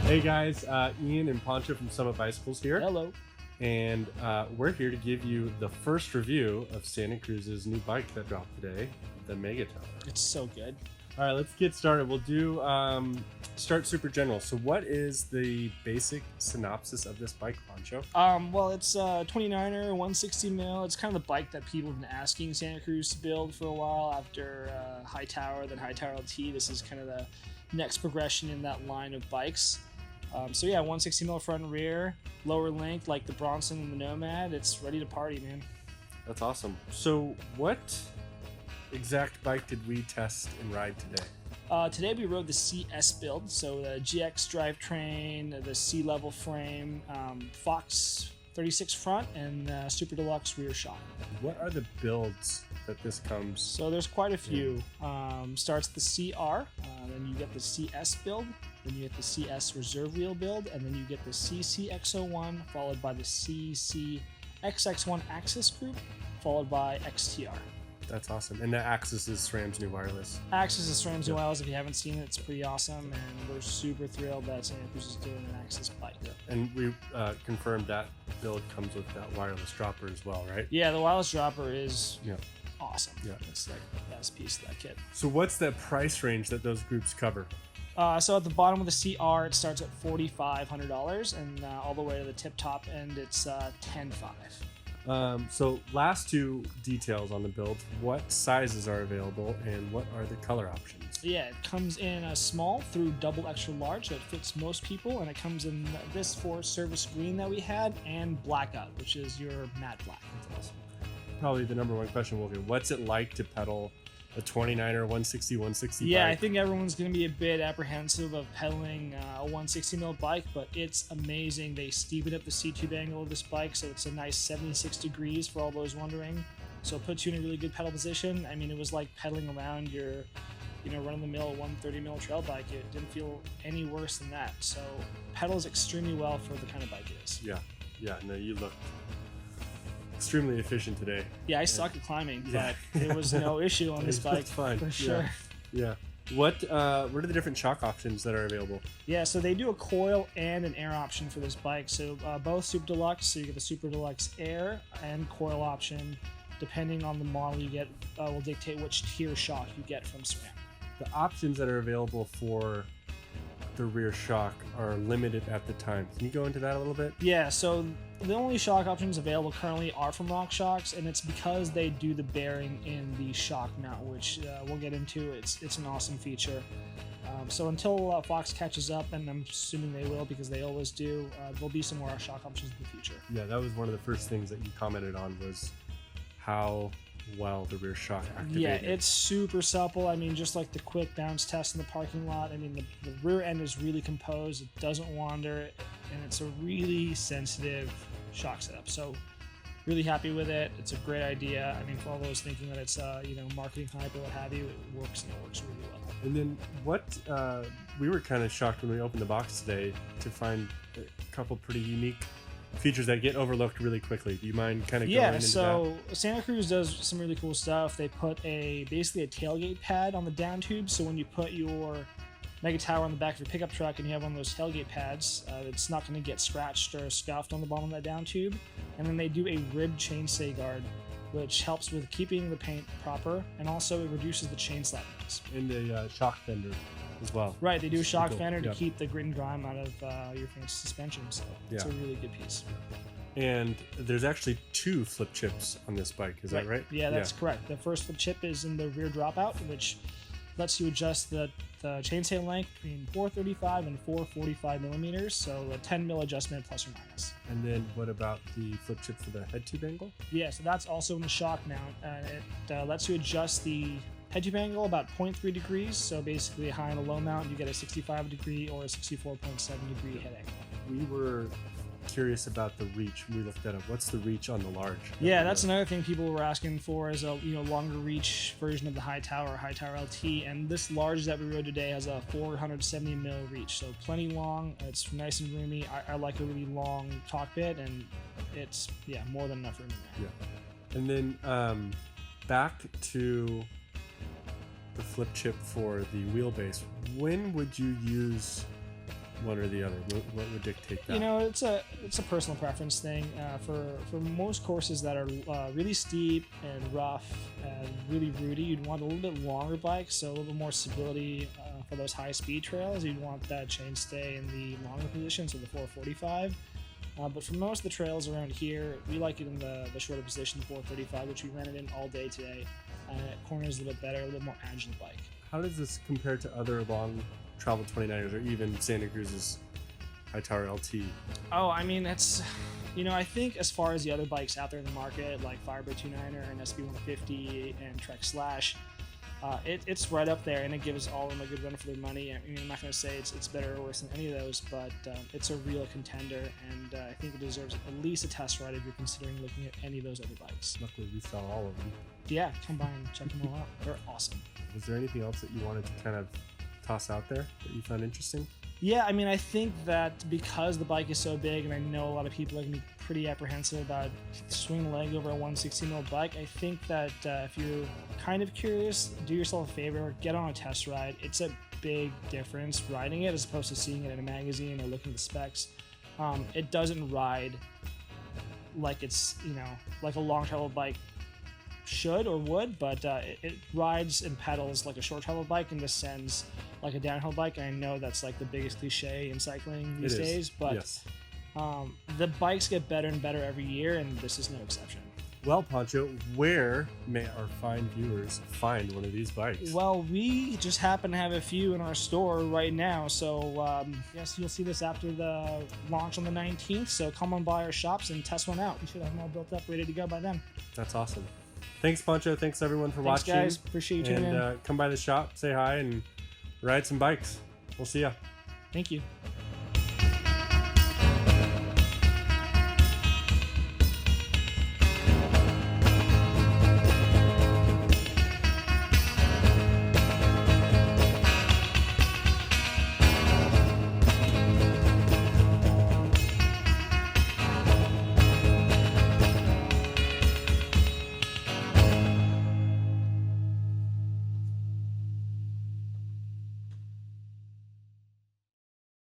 Hey guys, Ian and Poncho from Summit Bicycles here. Hello. And we're here to give you the first review of Santa Cruz's new bike that dropped today, the Megatower. It's so good. All right, let's get started. We'll do start super general. So what is the basic synopsis of this bike, Poncho? Well, it's a 29er, 160 mil. It's kind of the bike that people have been asking Santa Cruz to build for a while after Hightower, then Hightower LT. This is kind of the next progression in that line of bikes. So yeah, 160 mil front and rear, lower length like the Bronson and the Nomad. It's ready to party, man. That's awesome. So what exact bike did we test and ride today? Today we rode the CS build, so the GX drivetrain, the C-level frame, Fox 36 front, and Super Deluxe rear shock. What are the builds that this comes? So there's quite a few. Starts the CR, then you get the CS build, then you get the CS reserve wheel build, and then you get the CCX01, followed by the CCXX1 Axis group, followed by XTR. That's awesome. And the Axis is SRAM's new wireless. Axis is SRAM's new wireless. If you haven't seen it, it's pretty awesome, and we're super thrilled that Santa Cruz is doing an Axis bike. And we confirmed that build comes with that wireless dropper as well, right? Yeah, the wireless dropper is Yeah. awesome. Yeah. It's like the best piece of that kit. So what's the price range that those groups cover? So at the bottom of the CR, it starts at $4,500, and all the way to the tip top end, it's $10,500. So last two details on the build: what sizes are available and what are the color options? Yeah, it comes in a small through double extra large, so it fits most people, and it comes in this for service green that we had and blackout, which is your matte black. That's awesome. Probably the number one question we'll get: what's it like to pedal a 29er 160 Yeah, bike? I think everyone's going to be a bit apprehensive of pedaling a 160 mil bike, but it's amazing. They steepened up the C-tube angle of this bike, so it's a nice 76 degrees for all those wondering. So it puts you in a really good pedal position. I mean, it was like pedaling around your, run-of-the-mill 130 mil trail bike. It didn't feel any worse than that. So pedals extremely well for the kind of bike it is. Yeah. No, you look extremely efficient today. Yeah, I suck at climbing, but there was no issue on this bike. It's fine. For sure. Yeah. What are the different shock options that are available? Yeah, so they do a coil and an air option for this bike. So both Super Deluxe, so you get the Super Deluxe Air and coil option. Depending on the model you get, will dictate which tier shock you get from SRAM. The options that are available for the rear shock are limited at the time. Can you go into that a little bit? Yeah, so the only shock options available currently are from RockShox, and it's because they do the bearing in the shock mount, which we'll get into. It's an awesome feature. So until Fox catches up, and I'm assuming they will because they always do, there'll be some more shock options in the future. Yeah, that was one of the first things that you commented on was how well the rear shock activated. Yeah, it's super supple. I mean, just like the quick bounce test in the parking lot. I mean, the rear end is really composed. It doesn't wander, and it's a really sensitive shock setup. So really happy with it. It's a great idea. I mean, for all those thinking that it's marketing hype or what have you, it works, and it works really well. And then what we were kind of shocked when we opened the box today to find a couple pretty unique features that get overlooked really quickly. Do you mind kind of going into that? So Santa Cruz does some really cool stuff. They put basically a tailgate pad on the down tube, so when you put your Megatower on the back of your pickup truck and you have one of those tailgate pads, it's not going to get scratched or scuffed on the bottom of that down tube. And then they do a ribbed chainstay guard, which helps with keeping the paint proper, and also it reduces the chain slap noise. And the shock fender as well. Right, they do a shock cool. fender to keep the grit and grime out of your fancy suspension, so it's a really good piece. And there's actually two flip chips on this bike, is that right? Yeah, that's correct. The first flip chip is in the rear dropout, which lets you adjust the chainstay length between 435 and 445 millimeters, so a 10 mil adjustment plus or minus. And then what about the flip chip for the head tube angle? Yeah, so that's also in the shock mount. It lets you adjust the head tube angle about 0.3 degrees, so basically a high and a low mount, you get a 65 degree or a 64.7 degree head angle. We were curious about the reach when we looked that up. What's the reach on the large? Yeah, that's another thing people were asking for, is a longer reach version of the Hightower LT, and this large that we rode today has a 470 mil reach, so plenty long. It's nice and roomy. I like a really long cockpit, and it's more than enough room in there. Yeah, and then back to the flip chip for the wheelbase. When would you use one or the other? What would dictate that? You know, it's a personal preference thing. For most courses that are really steep and rough and really rooty, you'd want a little bit longer bike, so a little bit more stability. For those high speed trails, you'd want that chainstay in the longer position, so the 445. But for most of the trails around here, we like it in the shorter position, the 435, which we ran it in all day today. Corners a little bit better, a little bit more agile bike. How does this compare to other long travel 29ers or even Santa Cruz's Hightower LT? Oh, I mean, it's, you know, I think as far as the other bikes out there in the market, like Firebird 29er and SB150 and Trek Slash, it's right up there, and it gives all of them a good run for their money. I mean, I'm not going to say it's better or worse than any of those, but it's a real contender, and I think it deserves at least a test ride if you're considering looking at any of those other bikes. Luckily, we saw all of them. Yeah, come by and check them all out. They're awesome. Was there anything else that you wanted to kind of toss out there that you found interesting? Yeah, I mean, I think that because the bike is so big, and I know a lot of people are going to be pretty apprehensive about swinging a leg over a 160mm bike, I think that if you're kind of curious, do yourself a favor, get on a test ride. It's a big difference riding it as opposed to seeing it in a magazine or looking at the specs. It doesn't ride like it's, you know, like a long travel bike should or would, but it rides and pedals like a short travel bike and descends like a downhill bike. And I know that's like the biggest cliche in cycling these days, but yes. The bikes get better and better every year, and this is no exception. Well, Pancho, where may our fine viewers find one of these bikes? Well, we just happen to have a few in our store right now, so yes, you'll see this after the launch on the 19th, so come on by our shops and test one out. We should have them all built up, ready to go by then. That's awesome. Thanks, Pancho. Thanks, everyone, for watching. Thanks, guys. Appreciate you tuning in. And come by the shop, say hi, and ride some bikes. We'll see ya. Thank you.